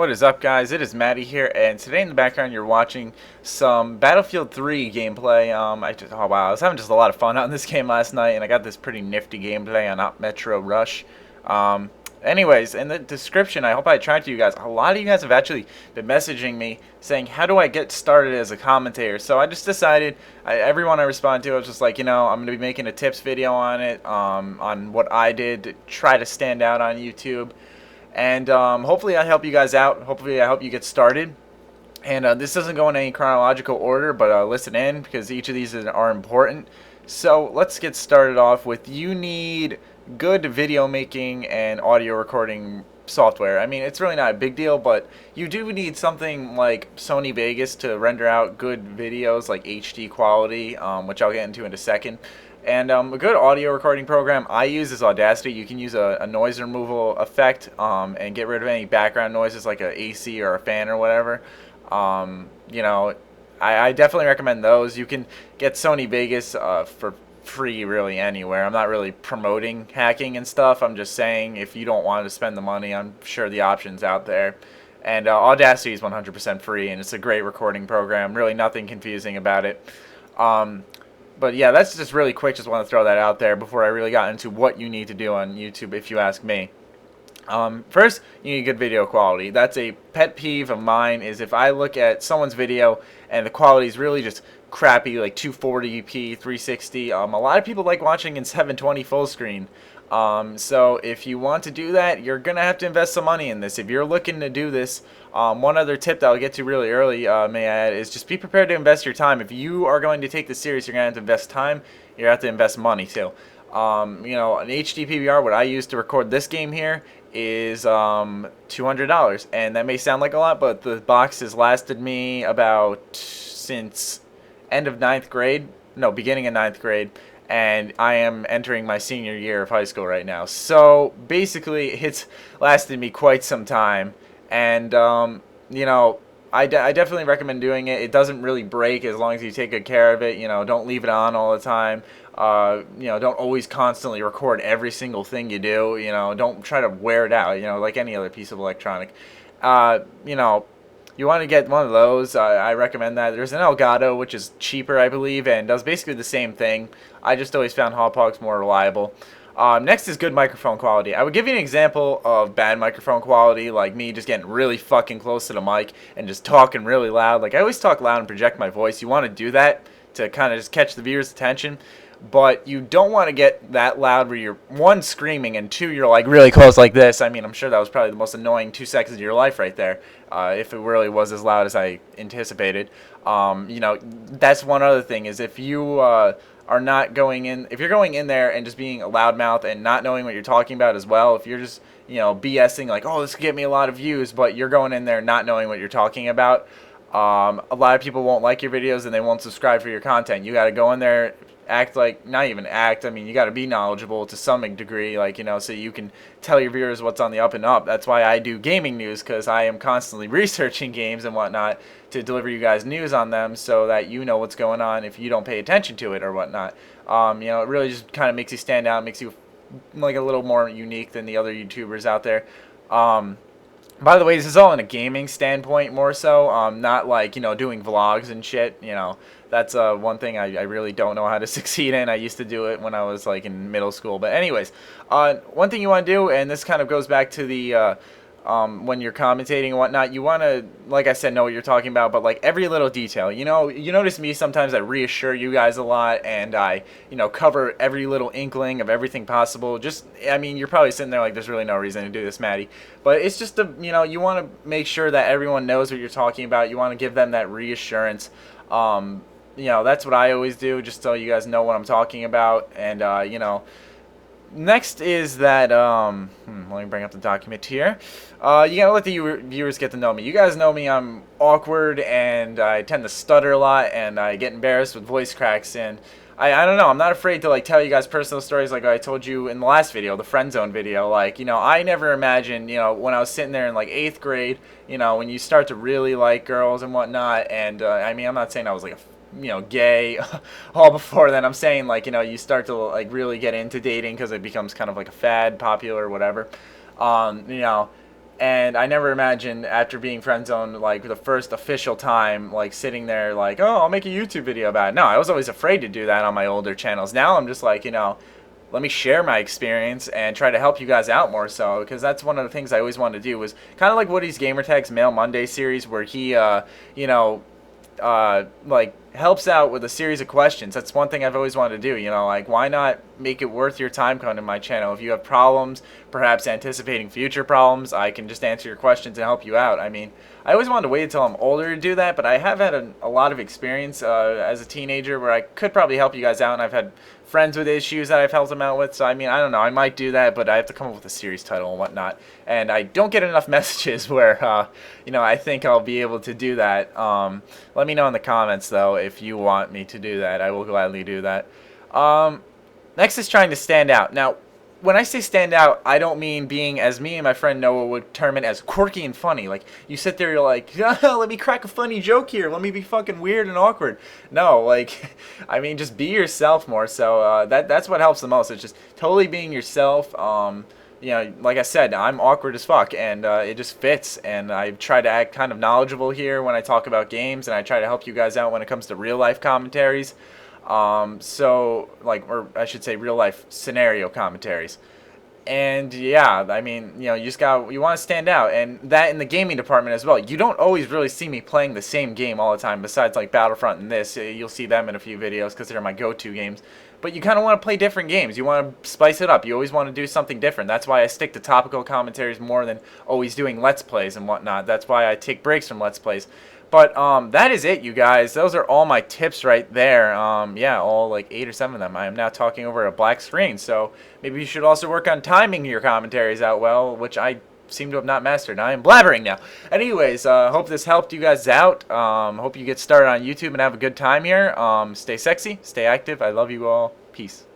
What is up, guys? It is Maddie here, and today in the background you're watching some Battlefield 3 gameplay. Oh wow, I was having just a lot of fun on this game last night, and I got this pretty nifty gameplay on Op Metro Rush. Anyways, in the description, I hope I attracted you guys. A lot of you guys have actually been messaging me saying, how do I get started as a commentator? So I just decided, everyone I responded to, I was just like, I'm going to be making a tips video on it, on what I did to try to stand out on YouTube. And hopefully I help you guys out. Hopefully I help you get started. And this doesn't go in any chronological order, but listen in because each of these are important. So let's get started off with, you need good video making and audio recording software. I mean, it's really not a big deal, but you do need something like Sony Vegas to render out good videos, like HD quality, which I'll get into in a second. And a good audio recording program I use is Audacity. You can use a noise removal effect and get rid of any background noises like a AC or a fan or whatever. I definitely recommend those. You can get Sony Vegas for free really anywhere. I'm not really promoting hacking and stuff. I'm just saying if you don't want to spend the money, I'm sure the option's out there. And Audacity is 100% free, and it's a great recording program. Really nothing confusing about it. But yeah, that's just really quick. Just want to throw that out there before I really got into what you need to do on YouTube if you ask me. First, you need good video quality. That's a pet peeve of mine, is if I look at someone's video and the quality is really just crappy, like 240p, 360. A lot of people like watching in 720 full screen. So if you want to do that, you're going to have to invest some money in this. If you're looking to do this, one other tip that I'll get to really early, may I add, is just be prepared to invest your time. If you are going to take this serious, you're going to have to invest time. You're going to have to invest money too. An HD PVR, what I use to record this game here, is $200. And that may sound like a lot, but the box has lasted me about since end of beginning of ninth grade. And I am entering my senior year of high school right now. So basically, it's lasted me quite some time. And, I definitely recommend doing it. It doesn't really break as long as you take good care of it. Don't leave it on all the time. Don't always constantly record every single thing you do. Don't try to wear it out, like any other piece of electronic. You want to get one of those. I recommend that. There's an Elgato, which is cheaper, I believe, and does basically the same thing. I just always found Hauppauge's more reliable. Next is good microphone quality. I would give you an example of bad microphone quality, like me just getting really fucking close to the mic and just talking really loud. Like, I always talk loud and project my voice. You want to do that to kind of just catch the viewer's attention. But you don't want to get that loud where you're, one, screaming, and two, you're like really close like this. I mean, I'm sure that was probably the most annoying 2 seconds of your life right there, if it really was as loud as I anticipated. That's one other thing, is if you are not going in, if you're going in there and just being a loudmouth and not knowing what you're talking about as well, if you're just, BSing like, oh, this could get me a lot of views, but you're going in there not knowing what you're talking about, a lot of people won't like your videos and they won't subscribe for your content. You got to go in there, act like, not even act, I mean, you got to be knowledgeable to some degree, so you can tell your viewers what's on the up and up. That's why I do gaming news, because I am constantly researching games and whatnot to deliver you guys news on them, so that you know what's going on if you don't pay attention to it or whatnot. It really just kind of makes you stand out, makes you like a little more unique than the other YouTubers out there. By the way, this is all in a gaming standpoint more so, not like, doing vlogs and shit. That's one thing I really don't know how to succeed in. I used to do it when I was like in middle school. But anyways, one thing you want to do, and this kind of goes back to the when you're commentating and whatnot, you want to, like I said, know what you're talking about, but like every little detail. You notice me sometimes I reassure you guys a lot, and I, cover every little inkling of everything possible. Just, I mean, you're probably sitting there like, there's really no reason to do this, Maddie. But it's just, you want to make sure that everyone knows what you're talking about. You want to give them that reassurance. That's what I always do, just so you guys know what I'm talking about. And, next is that, let me bring up the document here. You gotta let the viewers get to know me. You guys know me, I'm awkward, and I tend to stutter a lot, and I get embarrassed with voice cracks, and I don't know, I'm not afraid to like tell you guys personal stories like I told you in the last video, the friend zone video. Like, I never imagined, when I was sitting there in like 8th grade, when you start to really like girls and whatnot, and I mean, I'm not saying I was like a gay all before then. I'm saying, like, you start to like really get into dating because it becomes kind of like a fad, popular, whatever. And I never imagined after being friend zoned, like the first official time, like sitting there like, oh, I'll make a YouTube video about it. No, I was always afraid to do that on my older channels. Now I'm just like, let me share my experience and try to help you guys out more so, because that's one of the things I always wanted to do, was kind of like Woody's Gamertag's Mail Monday series, where he, like helps out with a series of questions. That's one thing I've always wanted to do, like why not make it worth your time coming to my channel? If you have problems, perhaps anticipating future problems, I can just answer your questions and help you out. I mean, I always wanted to wait until I'm older to do that, but I have had a lot of experience as a teenager where I could probably help you guys out, and I've had friends with issues that I've helped them out with. So I mean, I don't know, I might do that, but I have to come up with a series title and whatnot, and I don't get enough messages where I think I'll be able to do that. Let me know in the comments though if you want me to do that. I will gladly do that. Next is trying to stand out. Now, when I say stand out, I don't mean being, as me and my friend Noah would term it, as quirky and funny. Like, you sit there, you're like, let me crack a funny joke here. Let me be fucking weird and awkward. No, like, I mean, just be yourself more. So that's what helps the most. It's just totally being yourself. Like I said, I'm awkward as fuck, and it just fits. And I try to act kind of knowledgeable here when I talk about games, and I try to help you guys out when it comes to real life commentaries. Or I should say real life scenario commentaries. And yeah, I mean, you want to stand out, and that in the gaming department as well. You don't always really see me playing the same game all the time, besides like Battlefront and this. You'll see them in a few videos because they're my go-to games. But you kind of want to play different games. You want to spice it up. You always want to do something different. That's why I stick to topical commentaries more than always doing Let's Plays and whatnot. That's why I take breaks from Let's Plays. But that is it, you guys. Those are all my tips right there. All like 8 or 7 of them. I am now talking over a black screen, so maybe you should also work on timing your commentaries out well, which I seem to have not mastered. I am blabbering now. Anyways, hope this helped you guys out. Hope you get started on YouTube and have a good time here. Stay sexy, stay active. I love you all. Peace.